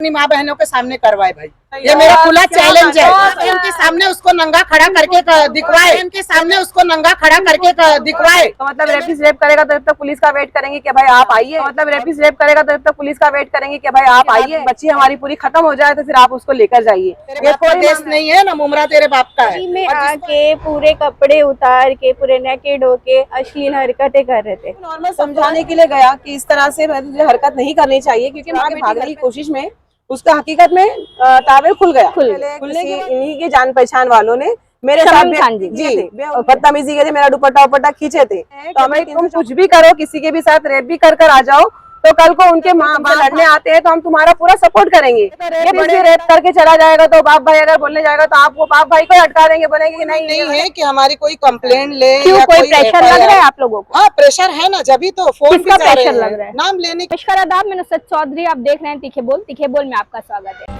अपनी माँ बहनों के सामने करवाए भाई, ये मेरा खुला चैलेंज है। इनके सामने उसको नंगा खड़ा करके दिखवाए, इनके सामने उसको नंगा खड़ा करके दिखवाए। तो मतलब रेपिस्ट रेप करेगा तो जब तक पुलिस का वेट करेंगे कि भाई आप आइए, मतलब रेपिस्ट रेप करेगा तो जब तक पुलिस का वेट करेंगे कि भाई आप आइए, बच्ची हमारी पूरी खत्म हो जाए तो फिर आप उसको लेकर जाइए। ये कोई देश नहीं है ना, मुमरा तेरे बाप का है। में आके पूरे कपड़े उतार के पूरे नेकेड होके अश्लील हरकतें कर रहे थे। नॉर्मल समझाने के लिए गया कि इस तरह से हरकत नहीं करनी चाहिए, क्योंकि माँ भागने की कोशिश में उसका हकीकत में ताबे खुल गया। खुलने के इन्हीं के जान पहचान वालों ने मेरे साथ जी बदतमीजी की थी, मेरा दुपट्टा उपट्टा खींचे थे। तो हमें तुम कुछ भी करो, किसी के भी साथ रेप भी कर आ जाओ, तो कल को उनके माँ बाप लड़ने आते हैं तो हम तुम्हारा पूरा सपोर्ट करेंगे। ये बड़े रेप करके चला जाएगा तो बाप भाई अगर बोलने जाएगा तो आप वो बाप भाई को अटका देंगे, बोलेंगे कि नहीं है कि हमारी कोई कंप्लेंट ले। क्यों, कोई प्रेशर लग रहा है आप लोगों को? हाँ प्रेशर है ना, जब ही तो फोन किसका प्रेशर लग रहा है? नाम लेने। नमस्कार आदाब, मैं नुसरत चौधरी, आप देख रहे हैं तीखे बोल में आपका स्वागत है।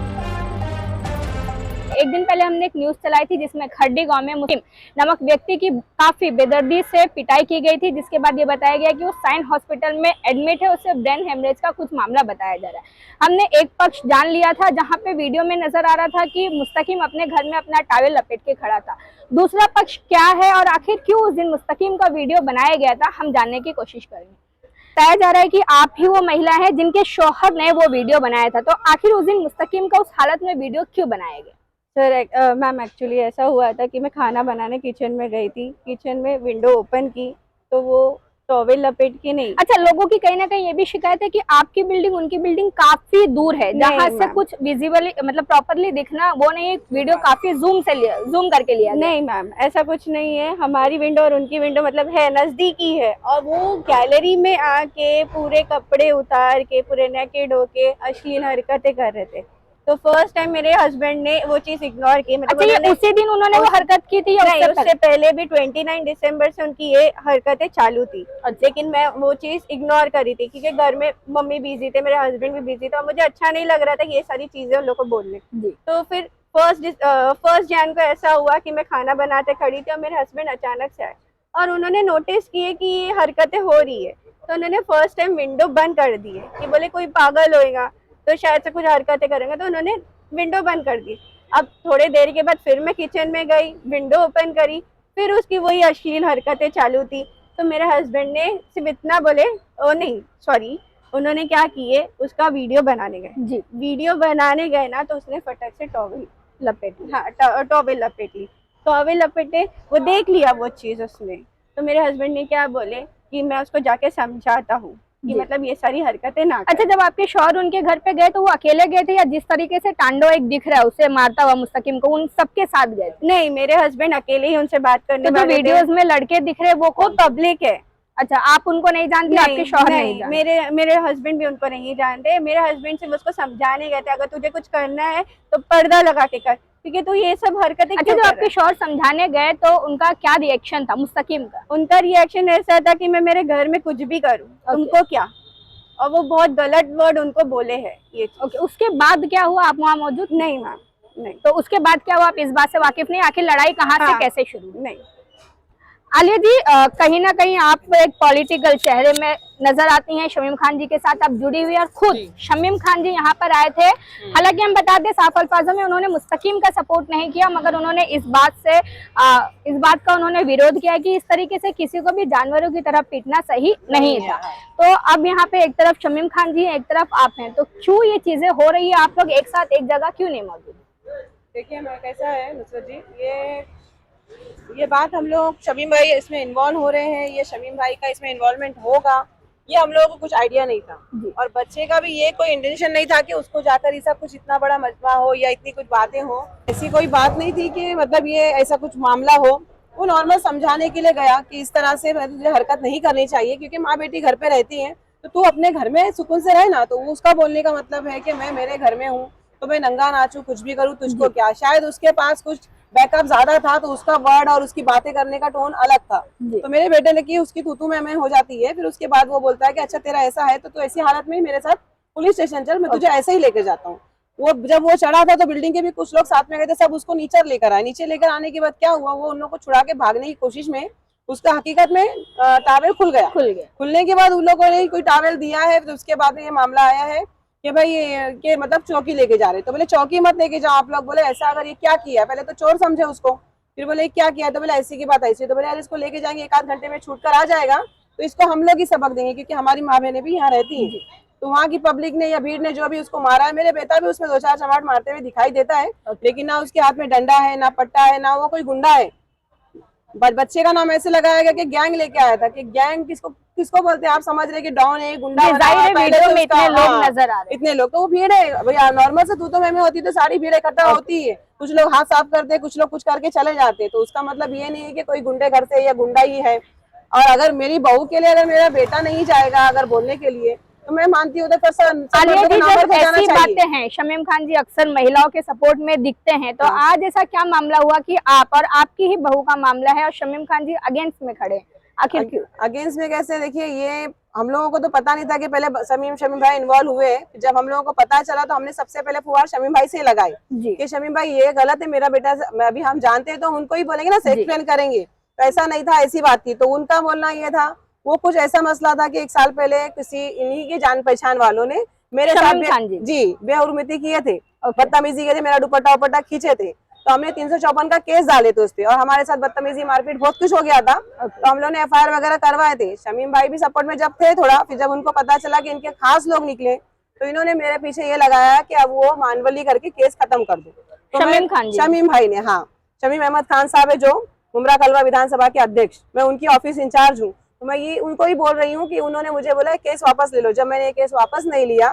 एक दिन पहले हमने एक न्यूज चलाई थी जिसमें खड्डी गांव में मुस्लिम नामक व्यक्ति की काफी बेदर्दी से पिटाई की गई थी, जिसके बाद ये बताया गया कि वो साइन हॉस्पिटल में एडमिट है, उसे ब्रेन हेमरेज का कुछ मामला बताया जा रहा है। हमने एक पक्ष जान लिया था, जहां पे वीडियो में नजर आ रहा था कि मुस्तकीम अपने घर में अपना टॉवेल लपेट के खड़ा था। दूसरा पक्ष क्या है और आखिर क्यों उस दिन मुस्तकीम का वीडियो बनाया गया था, हम जानने की कोशिश करेंगे। बताया जा रहा है कि आप ही वो महिला है जिनके शौहर ने वो वीडियो बनाया था, तो आखिर उस दिन मुस्तकीम का उस हालत में वीडियो क्यों बनाया गया? सर मैम एक्चुअली ऐसा हुआ था कि मैं खाना बनाने किचन में गई थी, किचन में विंडो ओपन की तो वो टॉवेल लपेट के नहीं। अच्छा, लोगों की कहीं ना कहीं ये भी शिकायत है कि आपकी बिल्डिंग उनकी बिल्डिंग काफी दूर है, जहाँ से कुछ विजिबली मतलब प्रॉपरली दिखना वो नहीं, वीडियो काफी जूम करके लिया गया। नहीं मैम, ऐसा कुछ नहीं है। हमारी विंडो और उनकी विंडो मतलब है नजदीकी है, और वो गैलरी में आके पूरे कपड़े उतार के पूरे नेकेड होके अश्लील हरकतें कर रहे थे। तो फर्स्ट टाइम मेरे हस्बैंड ने वो चीज इग्नोर की। मतलब अच्छा, उसी दिन उन्होंने वो हरकत की थी या नहीं, उससे पहले भी 29 दिसंबर से उनकी ये हरकतें चालू थी। लेकिन मैं वो चीज इग्नोर करी थी क्योंकि घर में मम्मी बिजी थे, मेरे हस्बैंड भी बिजी थे और मुझे अच्छा नहीं लग रहा था कि ये सारी चीजें उन लोगों को बोलने। तो फिर फर्स्ट जैन को ऐसा हुआ कि मैं खाना बनाते खड़ी थी और मेरे हस्बैंड अचानक से आए और उन्होंने नोटिस किए कि ये हरकतें हो रही है, तो उन्होंने फर्स्ट टाइम विंडो बंद कर दी है कि बोले कोई पागल होएगा तो शायद से कुछ हरकतें करेंगे, तो उन्होंने विंडो बंद कर दी। अब थोड़े देर के बाद फिर मैं किचन में गई, विंडो ओपन करी, फिर उसकी वही अश्लील हरकतें चालू थी। तो मेरे हस्बैंड ने सिर्फ इतना बोले, ओ नहीं सॉरी, उन्होंने क्या किए, उसका वीडियो बनाने गए जी। वीडियो बनाने गए ना तो उसने फटक से टॉवेल लपेट ली। हाँ, टॉवेल लपेट ली। टॉवेल लपेटे, वो देख लिया वो चीज़ उसने। तो मेरे हस्बैंड ने क्या बोले कि मैं उसको जाके समझाता हूँ कि मतलब ये सारी हरकतें ना। अच्छा, जब आपके शौहर उनके घर पे गए तो वो अकेले गए थे या जिस तरीके से तांडव एक दिख रहा है उसे मारता हुआ मुस्तकीम को, उन सबके साथ गए? नहीं, मेरे हस्बैंड अकेले ही उनसे बात करने। तो जो वीडियोस में लड़के दिख रहे वो पब्लिक है। अच्छा, आप उनको नहीं जानते? आपके शौहर नहीं जानते? मेरे हस्बैंड भी उनको नहीं जानते। मेरे हस्बैंड सिर्फ उसको समझाने गए थे, अगर तुझे कुछ करना है तो पर्दा लगा के कर, क्योंकि तू ये सब हरकतें। अच्छा, जब आपके शौहर समझाने गए तो उनका क्या रिएक्शन था मुस्तकीम का? उनका रिएक्शन ऐसा था कि मैं मेरे घर में कुछ भी करूँ, तुमको क्या, और वो बहुत गलत वर्ड उनको बोले हैं ये। ओके, उसके बाद क्या हुआ? आप वहाँ मौजूद? नहीं मैम, नहीं। तो उसके बाद क्या हुआ, आप इस बात से वाकिफ नहीं, आखिर लड़ाई कहाँ से कैसे शुरू? नहीं। आलिया जी, कहीं ना कहीं आप एक पॉलिटिकल चेहरे में नजर आती हैं, शमीम खान जी के साथ आप जुड़ी हुई, और खुद शमीम खान जी यहाँ पर आए थे। हालांकि हम बता दें साफ अल्फाजों में उन्होंने मुस्तकीम का सपोर्ट नहीं किया, मगर उन्होंने इस बात का उन्होंने विरोध किया कि इस तरीके से किसी को भी जानवरों की तरह पीटना सही नहीं था। तो अब यहाँ पे एक तरफ शमीम खान जी, एक तरफ आप हैं, तो क्यों ये चीजें हो रही है? आप लोग एक साथ एक जगह क्यों नहीं मौजूद? देखिए मैं कैसा है नुसरत जी, ये बात हम लोग, शमीम भाई इसमें इन्वॉल्व हो रहे हैं, ये शमीम भाई का इसमें इन्वॉल्वमेंट होगा, ये हम लोगों को कुछ आइडिया नहीं था। और बच्चे का भी ये कोई इंटेंशन नहीं था कि उसको जाकर ऐसा कुछ इतना बड़ा मजमा हो या इतनी कुछ बातें हो। ऐसी कोई बात नहीं थी कि मतलब ये ऐसा कुछ मामला हो। वो नॉर्मल समझाने के लिए गया कि इस तरह से तुझे हरकत नहीं करनी चाहिए, क्योंकि माँ बेटी घर पे रहती है तो तू अपने घर में सुकून से रहे ना। तो उसका बोलने का मतलब है कि मैं मेरे घर में हूँ तो मैं नंगा नाचूं, कुछ भी करूँ, तुझको क्या। शायद उसके पास कुछ बैकअप ज्यादा था तो उसका वर्ड और उसकी बातें करने का टोन अलग था। तो मेरे बेटे ने की, उसकी तू में हो जाती है। फिर उसके बाद वो बोलता है कि अच्छा तेरा ऐसा है तो तू ऐसी हालत में ही मेरे साथ पुलिस स्टेशन चल, मैं तुझे ऐसे ही लेकर जाता हूँ। वो जब वो चढ़ा था तो बिल्डिंग के भी कुछ लोग साथ में गए थे, सब उसको नीचे लेकर आए। नीचे लेकर आने के बाद क्या हुआ, वो उन लोगों को छुड़ा के भागने की कोशिश में उसका हकीकत में टॉवेल खुल गया। खुलने के बाद उन लोगों ने कोई टॉवेल दिया है, तो उसके बाद में ये मामला आया है। कि भाई के मतलब चौकी लेके जा रहे, तो बोले चौकी मत लेके जाओ आप लोग। बोले ऐसा, अगर ये क्या किया, पहले तो चोर समझे उसको, फिर बोले क्या किया, तो बोले ऐसी की बात ऐसी, तो बोले यार इसको लेके जाएंगे, 1 आध घंटे में छूट कर आ जाएगा, तो इसको हम लोग ही सबक देंगे, क्योंकि हमारी माँ बहनें भी यहाँ रहती हैं। तो वहाँ की पब्लिक ने या भीड़ ने जो भी उसको मारा है, मेरे बेटा भी उसमें 2-4 चमाट मारते हुए दिखाई देता है, लेकिन ना उसके हाथ में डंडा है, ना पट्टा है, ना वो कोई गुंडा है। बच्चे का नाम ऐसे लगाया गया कि गैंग लेके आया था, कि गैंग किसको किसको बोलते हैं, आप समझ रहे कि डॉन है, गुंडा ये बना जाहिर हुआ है है, पहले वीडियो तो में उसका- इतने लोग हाँ, नजर आ रहे हैं। इतने लोग, तो वो भीड़ है भैया। नॉर्मल से तू में होती तो सारी भीड़ इकट्ठा होती है, कुछ लोग हाथ साफ करते, कुछ लोग कुछ करके चले जाते, तो उसका मतलब ये नहीं है कि कोई गुंडे घर से या गुंडा ही है। और अगर मेरी बहू के लिए अगर मेरा बेटा नहीं जाएगा अगर बोलने के लिए, तो मैं मानती हूँ आलिया जी, जब ऐसी बातें हैं, शमीम खान जी अक्सर महिलाओं के सपोर्ट में दिखते हैं, तो हाँ। आज ऐसा क्या मामला हुआ कि आप और आपकी ही बहू का मामला है और शमीम खान जी अगेंस्ट में खड़े हैं? आखिर क्यों? अगेंस्ट में कैसे, देखिए ये हम लोगों को तो पता नहीं था कि पहले शमीम भाई इन्वॉल्व हुए। जब हम लोगों को पता चला तो हमने सबसे पहले फुहार शमीम भाई से लगाई जी। कि शमीम भाई ये गलत है, मेरा बेटा अभी हम जानते हैं तो उनको ही बोलेंगे ना, एक्सप्लेन करेंगे, तो ऐसा नहीं था, ऐसी बात थी। तो उनका बोलना ये था, वो कुछ ऐसा मसला था कि 1 साल पहले किसी इन्हीं के जान पहचान वालों ने मेरे शमीम खान साथ जी। जी बेहुरमती किए थे, बदतमीजी किए थे, मेरा दुपट्टा उपट्टा खींचे थे, तो हमने 354 का केस डाले थे उस पे, और हमारे साथ बदतमीजी मारपीट बहुत कुछ हो गया था। तो हम लोगों ने FIR वगैरह करवाए थे। शमीम भाई भी सपोर्ट में जब थे थोड़ा, फिर जब उनको पता चला कि इनके खास लोग निकले, तो इन्होंने मेरे पीछे ये लगाया कि अब वो मानवली करके केस खत्म कर दो। तो शमीम खान जी, शमीम भाई ने, हाँ, शमीम अहमद खान साहब है जो मुमरा कलवा विधानसभा के अध्यक्ष, मैं उनकी ऑफिस इंचार्ज हूँ, तो मैं ये उनको ही बोल रही हूँ कि उन्होंने मुझे बोला केस वापस ले लो। जब मैंने ये केस वापस नहीं लिया,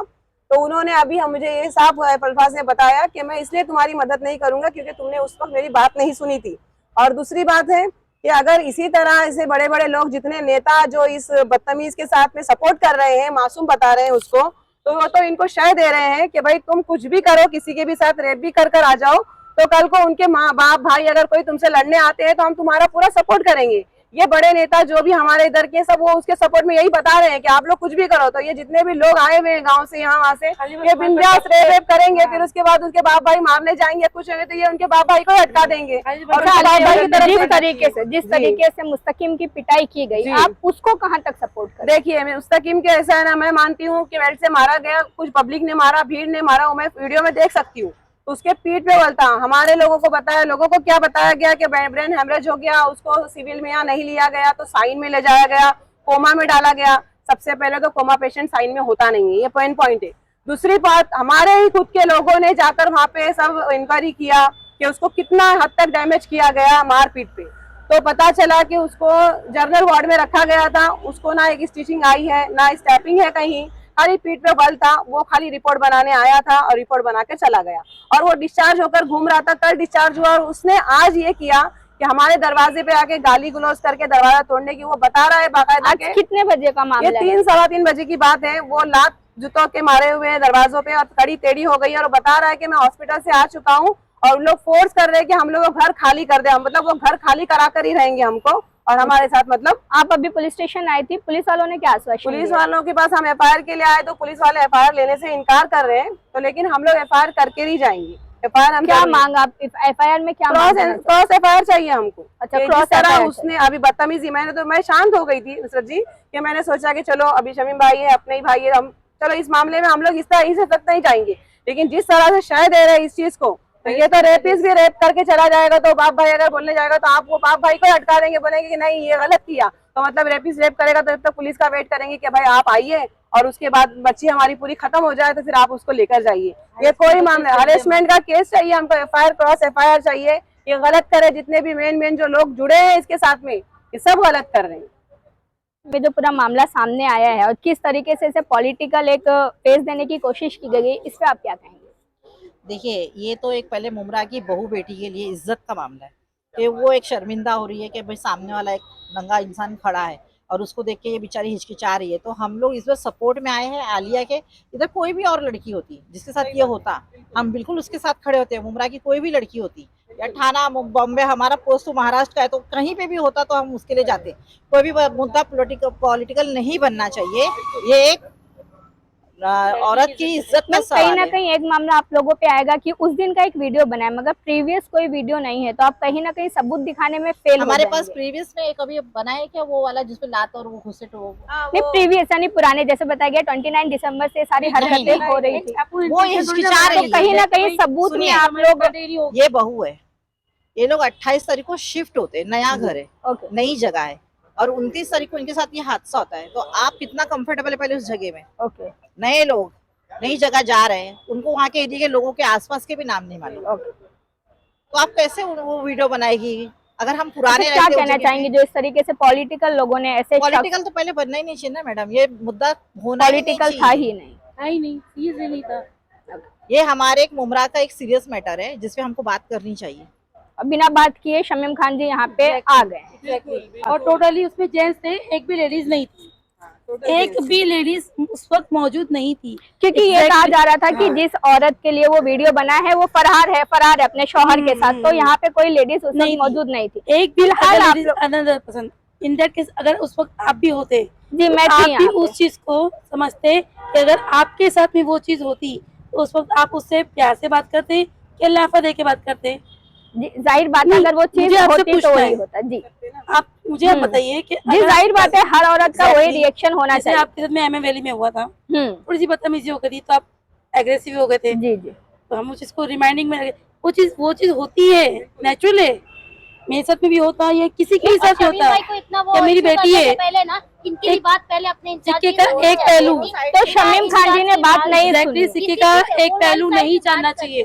तो उन्होंने अभी हम मुझे ये साफ अल्फाज में बताया कि मैं इसलिए तुम्हारी मदद नहीं करूंगा क्योंकि तुमने उस वक्त मेरी बात नहीं सुनी थी। और दूसरी बात है कि अगर इसी तरह ऐसे बड़े बड़े लोग, जितने नेता जो इस बदतमीज के साथ में सपोर्ट कर रहे हैं, मासूम बता रहे हैं उसको, तो वो तो इनको शय दे रहे हैं कि भाई तुम कुछ भी करो, किसी के भी साथ रेप भी कर आ जाओ, तो कल को उनके माँ बाप भाई अगर कोई तुमसे लड़ने आते हैं तो हम तुम्हारा पूरा सपोर्ट करेंगे। ये बड़े नेता जो भी हमारे इधर के सब, वो उसके सपोर्ट में यही बता रहे हैं कि आप लोग कुछ भी करो। तो ये जितने भी लोग आए हुए हैं गांव से, यहाँ वहाँ से, ये बिंदास रेप करेंगे, फिर उसके बाद उसके बाप भाई मारने जाएंगे, कुछ होंगे तो ये उनके बाप भाई को हटका देंगे। और उसके बाप भाई की तरफ जिस तरीके से मुस्तकीम की पिटाई की गई, आप उसको कहाँ तक सपोर्ट करें? देखिए, मैं मुस्तकीम के ऐसा है ना, मैं मानती हूँ कि बेल्ट से मारा गया, कुछ पब्लिक ने मारा, भीड़ ने मारा, वो मैं वीडियो में देख सकती हूँ, तो उसके पीठ पे बोलता। हमारे लोगों को बताया, लोगों को क्या बताया गया कि ब्रेन हेमरेज हो गया, उसको सिविल में यहाँ नहीं लिया गया, तो साइन में ले जाया गया, कोमा में डाला गया। सबसे पहले तो कोमा पेशेंट साइन में होता नहीं है, ये पॉइंट है। दूसरी बात, हमारे ही खुद के लोगों ने जाकर वहाँ पे सब इंक्वायरी किया कि उसको कितना हद तक डैमेज किया गया मारपीट पे, तो पता चला कि उसको जनरल वार्ड में रखा गया था, उसको ना एक स्टिचिंग आई है, ना स्टैपिंग है कहीं, खाली पीठ पे बल था। वो खाली रिपोर्ट बनाने आया था और रिपोर्ट बना के चला गया, और वो डिस्चार्ज होकर घूम रहा था, कल डिस्चार्ज हुआ। और उसने आज ये किया कि हमारे दरवाजे पे आके गाली गुलौज करके दरवाजा तोड़ने की, वो बता रहा है बाकायदा। आज कितने बजे का मामला है? 3-3:15 बजे की बात है। वो लात जूतों के मारे हुए हैं दरवाजों पे, और कड़ी टेढ़ी हो गई है, और बता रहा है कि मैं हॉस्पिटल से आ चुका हूँ, और लोग फोर्स कर रहे हैं कि हम लोग घर खाली कर दे, मतलब वो घर खाली करा कर ही रहेंगे हमको और हमारे साथ। मतलब आप अभी पुलिस स्टेशन आई थी, पुलिस वालों ने क्या आश्वासन दिया? पुलिस वालों के पास हम FIR के लिए आए, तो पुलिस वाले FIR लेने से इनकार कर रहे हैं, तो लेकिन हम लोग FIR करके ही जाएंगे। FIR हम क्या मांग, आप FIR में क्या क्रॉस FIR चाहिए हमको। अच्छा, क्रॉस FIR उसने अभी बदतमीजी, मैं शांत हो गई थी नुसरत जी, कि मैंने सोचा कि चलो अभी शमीम भाई है, अपने ही भाई है, हम चलो इस मामले में हम लोग इस तरह तक नहीं जाएंगे, लेकिन जिस तरह से शय दे रहे हैं इस चीज को, तो ये तो रेपिस्ट भी रेप करके चला जाएगा, तो बाप भाई अगर बोलने जाएगा तो आप वो बाप भाई को अटका देंगे, बोलेंगे कि नहीं ये गलत किया, तो मतलब रेपिस्ट रेप करेगा, तो जब तक पुलिस का वेट करेंगे कि भाई आप आइए, और उसके बाद बच्ची हमारी पूरी खत्म हो जाए तो फिर आप उसको लेकर जाइए। ये कोई मामला, हरेसमेंट का केस चाहिए हमको, FIR क्रॉस FIR चाहिए। ये गलत करे, जितने भी मेन जो लोग जुड़े हैं इसके साथ में, ये सब गलत कर रहे हैं। जो पूरा मामला सामने आया है और किस तरीके से इसे पॉलिटिकल एक फेस देने की कोशिश की गई, इस पे आप क्या कहेंगे? देखिए, ये तो एक पहले मुमरा की बहू बेटी के लिए इज्जत का मामला है कि वो एक शर्मिंदा हो रही है कि भाई सामने वाला एक नंगा इंसान खड़ा है और उसको देख के ये बेचारी हिचकिचा रही है। तो हम लोग इस बार सपोर्ट में आए हैं आलिया के। इधर कोई भी और लड़की होती जिसके साथ ये होता, हम बिल्कुल उसके साथ खड़े होते हैं। मुमरा की कोई भी लड़की होती या ठाणा बॉम्बे, हमारा पोस्ट तो महाराष्ट्र का है, तो कहीं पे भी होता तो हम उसके लिए जाते। कोई भी मुद्दा पॉलिटिकल नहीं बनना चाहिए। ये एक औरत की इज्जत का कहीं सवाल ना है। कहीं एक मामला आप लोगों पे आएगा कि उस दिन का एक वीडियो बना है मगर प्रीवियस कोई वीडियो नहीं है, तो आप कहीं ना कहीं सबूत दिखाने में फेल हो हमारे पास जाएंगे। प्रीवियस में कभी बना है क्या वो वाला जिसपे लात और वो घुसे तो नहीं, प्रीवियस यानी पुराने, जैसे बताया गया 29 दिसंबर से सारी हरकतें हो रही थी, वो हिचकिचा तो रही कहीं है। ना कहीं सबूत में सुनिए, आप लोग। ये बहू है, ये लोग 28 तारीख को शिफ्ट होते हैं, नया घर है, ओके, नई जगह है, और 29 तारीख को इनके साथ ये हादसा होता है। तो आप कितना कंफर्टेबल है पहले उस जगह में? ओके, नए लोग नई जगह जा रहे हैं, उनको वहाँ के एरिया के लोगों के आसपास के भी नाम नहीं मालूम, ओके। तो आप कैसे वो वीडियो बनाएगी? अगर हम तो पुराने क्या कहना चाहेंगे जो इस तरीके से पॉलिटिकल लोगों ने ऐसे पॉलिटिकल तो पहले बनना ही नहीं चाहिए ना मैडम, ये मुद्दा होना ही नहीं पॉलिटिकल था चाहिए। ही नहीं। नहीं था। ये हमारे एक मुमरा का एक सीरियस मैटर है जिसपे हमको बात करनी चाहिए। बिना बात किए शमीम खान जी यहाँ पे आ गए। और टोटली उसमें जेंट्स थे, एक भी लेडीज नहीं थी, एक भी लेडीज उस वक्त मौजूद नहीं थी। क्योंकि ये कहा जा रहा था कि जिस औरत के लिए वो वीडियो बना है वो फरार है अपने शौहर के साथ, तो यहाँ पे कोई लेडीज उस वक्त मौजूद नहीं थी। एक भी फिलहाल आप another person in that case, अगर उस वक्त आप भी होते जी, तो मैं आप थी भी यहाँ पे। उस चीज को समझते कि अगर आपके साथ में वो चीज होती तो उस वक्त आप उससे प्यार से बात करते या लाफा दे के बात करते? जी, जाहिर बात है, अगर वो चीज मुझे आपसे होती तो पूछना वही है। होता। जी आप मुझे आप बताइए कि जी, अगर जाहिर बात है हर औरत का वही Exactly. रिएक्शन होना जैसे चाहिए। आपके साथ में एमए वैली में हुआ था, हम्म, थोड़ी सी बदतमीजी हो गई थी तो आप एग्रेसिव हो गए थे, जी जी, तो हम उस चीज को रिमाइंडिंग में वो चीज होती है, नेचुरल है। मेरे साथ में भी होता है, ये किसी के साथ होता है। ये मेरी बेटी है, पहले ना इनकी भी बात पहले अपने इंचार्ज सिक्के का एक पहलू, तो शमीम खान जी ने बात नहीं एग्जैक्टली सुनी। सिक्के का एक पहलू नहीं जानना चाहिए,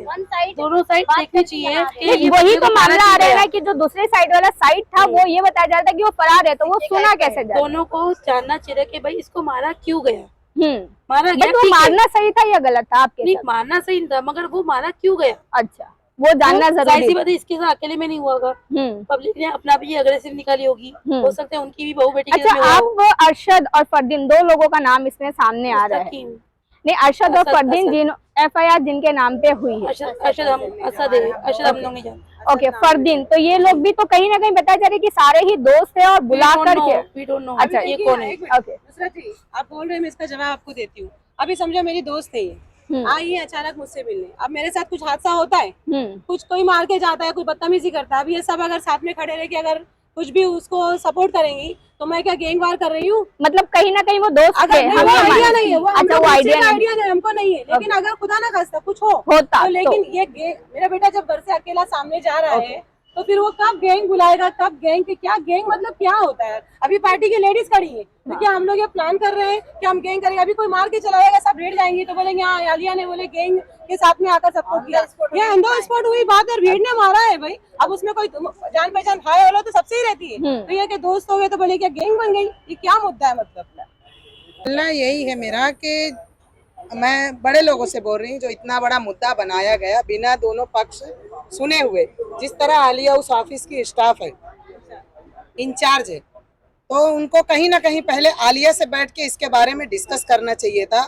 दोनों साइड देखनी चाहिए कि ये वही बच्चे तो को मारा मामला आ क्यों रहा है ना गया। कि जो दूसरे साइड वाला साइड था वो ये बताया जा रहा था कि वो फरार है, तो वो सुना कैसे जा रहा दोनों को जानना चाहिए कि भाई इसको मारा क्यों गया, है? मारा गया बट वो ठीक है। मारना सही था या गलत था आपके नहीं साथ? मारना सही नहीं था, मगर वो मारा क्यों गया अच्छा, वो जानना तो जाहिर जरूरी सी है। बात है, इसके साथ अकेले में नहीं हुआ होगा, हम्म, पब्लिक ने अपना भी अग्रेसिव निकाली होगी, हो सकता है उनकी भी बहू बेटी के अच्छा, साथ में हुआ हो। आप अरशद और फरदीन दो लोगों का नाम इसमें सामने आ रहा है। सकीम, नहीं, अरशद और असद, फरदीन असद। जिन FIR जिनके नाम पे हुई है। अरशद हम लोग नहीं जानते। ओके, फरदीन, तो ये लोग भी तो कहीं ना कहीं बताया जा रहा है कि सारे ही दोस्त है और बुला करके। We don't know, अच्छा, ये कौन है? ओके, नुसरत जी, आप बोल रहे हैं, मैं इसका जवाब आपको देती हूँ। अभी समझो मेरी दोस्त है ये, आई है अचानक मुझसे मिलने, अब मेरे साथ कुछ हादसा होता है, कुछ कोई मार के जाता है, कोई बदतमीजी करता है, अब ये सब अगर साथ में खड़े रह के अगर कुछ भी उसको सपोर्ट करेंगी तो मैं क्या गैंग वार कर रही हूँ? मतलब कहीं ना कहीं वो दोस्त थे, अगर नहीं, हम वो ये आइडिया मानते नहीं है, हैं। वो अच्छा, वो आइडिया नहीं नहीं, हमको नहीं है, लेकिन अगर खुदा ना खास्ता कुछ होता होता तो, लेकिन ये मेरा बेटा जब घर से अकेला सामने जा रहा है तो फिर वो कब गैंग बुलाएगा, कब गैंग के क्या गैंग मतलब क्या होता है? अभी पार्टी की लेडीज खड़ी है तो क्या हम लोग ये प्लान कर रहे हैं कि हम गैंग करेंगे? अभी कोई मार के चला जाएगा, सब रेड जाएंगे तो बोलेंगे हाँ आलिया ने बोले गैंग के साथ में आकर सपोर्ट किया। ये ऑन द स्पॉट हुई बात है, भीड़ ने मारा है भाई, अब उसमें कोई जान पहचान हाय वाला तो सबसे ही रहती है, तो ये कि दोस्त हो गए तो बोले क्या गैंग बन गई? ये क्या मुद्दा है? मतलब बोलना यही है मेरा कि मैं बड़े लोगों से बोल रही हूँ, जो इतना बड़ा मुद्दा बनाया गया बिना दोनों पक्ष सुने हुए, जिस तरह आलिया उस ऑफिस की स्टाफ है, इंचार्ज है, तो उनको कहीं ना कहीं पहले आलिया से बैठ के इसके बारे में डिस्कस करना चाहिए था।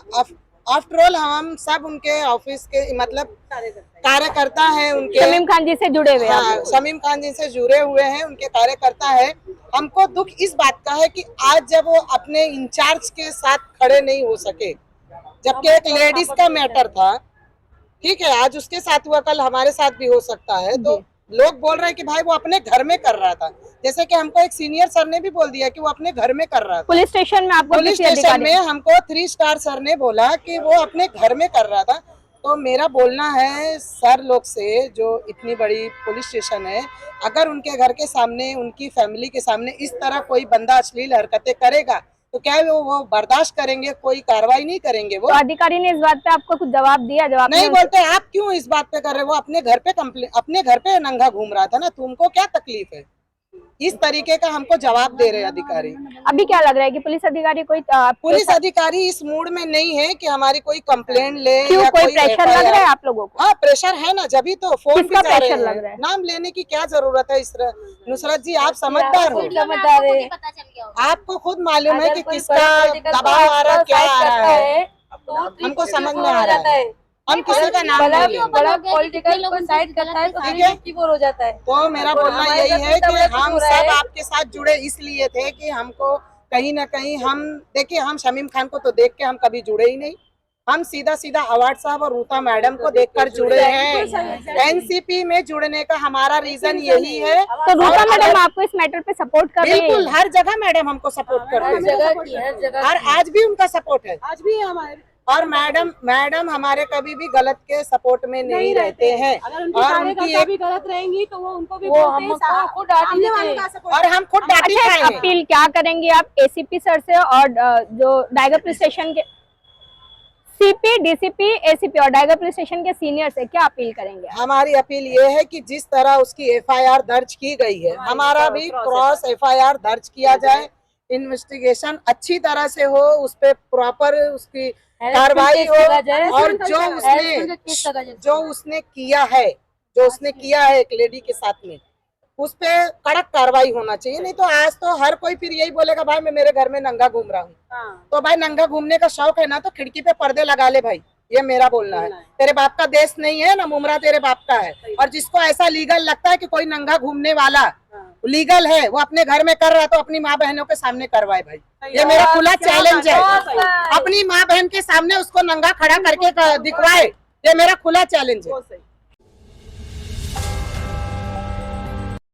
आफ्टर ऑल हम सब उनके ऑफिस के मतलब कार्यकर्ता हैं, उनके शमीम खान जी से जुड़े हुए। हाँ, शमीम खान जी से जुड़े हुए हैं, उनके कार्यकर्ता है। हमको दुख इस बात का है कि आज जब वो अपने इंचार्ज के साथ खड़े नहीं हो सके, जबकि एक लेडीज का मैटर था, ठीक है, आज उसके साथ हुआ, कल हमारे साथ भी हो सकता है, तो लोग बोल रहे हैं कि भाई वो अपने घर में कर रहा था, जैसे कि हमको एक सीनियर सर ने भी बोल दिया कि वो अपने घर में कर रहा था। पुलिस स्टेशन में आपको पुलिस स्टेशन में हमको 3 स्टार सर ने बोला कि वो अपने घर में कर रहा था। तो मेरा बोलना है सर लोग से, जो इतनी बड़ी पुलिस स्टेशन है, अगर उनके घर के सामने, उनकी फैमिली के सामने इस तरह कोई बंदा अश्लील हरकतें करेगा तो क्या वो बर्दाश्त करेंगे? कोई कार्रवाई नहीं करेंगे वो? तो अधिकारी ने इस बात पे आपको कुछ जवाब दिया? जवाब नहीं बोलते, आप क्यों इस बात पे कर रहे हो? वो अपने घर पे नंगा घूम रहा था ना, तुमको क्या तकलीफ है? इस तरीके का हमको जवाब दे रहे अधिकारी। अभी क्या लग रहा है कि पुलिस अधिकारी कोई पुलिस अधिकारी इस मूड में नहीं है कि हमारी कोई कंप्लेंट ले क्यों, या कोई प्रेशर लग रहा है आप लोगों को? हाँ, प्रेशर है ना, जब ही तो फोन किसका भी जा रहे प्रेशर हैं। लग रहा है? नाम लेने की क्या जरूरत है? नुसरत जी, आप समझदार हो, समझदार है, पता चल गया होगा। आपको खुद मालूम है कि किसका दबाव आ रहा है, क्या आ रहा है, हमको समझ में आ रहा है। हम किसी का नाम नहीं लेंगे, बड़ा पॉलिटिकल को साइड करता है तो ठीक है? हो जाता है। तो मेरा बोलना यही है कि हम सब आपके साथ जुड़े इसलिए थे कि हमको कहीं ना कहीं, हम देखिए, हम शमीम खान को तो देख के हम कभी जुड़े ही नहीं, हम सीधा सीधा अवार्ड साहब और रूता मैडम को देखकर जुड़े हैं। एनसीपी में जुड़ने का हमारा रीजन यही है। तो रूता मैडम आपको इस मैटर पे सपोर्ट कर रही बिल्कुल, है? हर जगह मैडम हमको सपोर्ट करते हैं और आज भी उनका सपोर्ट है। आज भी हमारे और मैडम हमारे कभी भी गलत के सपोर्ट में नहीं रहते हैं। अगर उनकी और कार्यकर्ता भी गलत रहेंगी तो वो उनको भी वो बोलते हैं, हमको खुद डांट सामने देते वाले हैं। का support और हम खुद डांटी अच्छा, खाए हैं। अपील क्या करेंगे आप एसीपी सर से और जो डायगर पुलिस स्टेशन के सीपी, डीसीपी, एसीपी और डायगर पुलिस स्टेशन के सीनियर से क्या अपील करेंगे? हमारी अपील ये है कि जिस तरह उसकी एफआईआर दर्ज की गई है, हमारा भी क्रॉस एफआईआर दर्ज किया जाए, इन्वेस्टिगेशन अच्छी तरह से हो, उस पे प्रॉपर उसकी कार्रवाई हो और जो उसने किया है एक लेडी के साथ में, उस पे कड़क कार्रवाई होना चाहिए। नहीं तो आज तो हर कोई फिर यही बोलेगा भाई मैं मेरे घर में नंगा घूम रहा हूँ। तो भाई नंगा घूमने का शौक है ना तो खिड़की पे पर्दे लगा ले भाई, ये मेरा बोलना है। तेरे बाप का देश नहीं है ना, मुमरा तेरे बाप का है। और जिसको ऐसा लीगल लगता है कि कोई नंगा घूमने वाला लीगल है, वो अपने घर में कर रहा है तो अपनी माँ बहनों के सामने करवाए भाई। ये मेरा खुला चैलेंज है, अपनी माँ बहन के सामने उसको नंगा खड़ा करके दिखवाए, ये मेरा खुला चैलेंज है।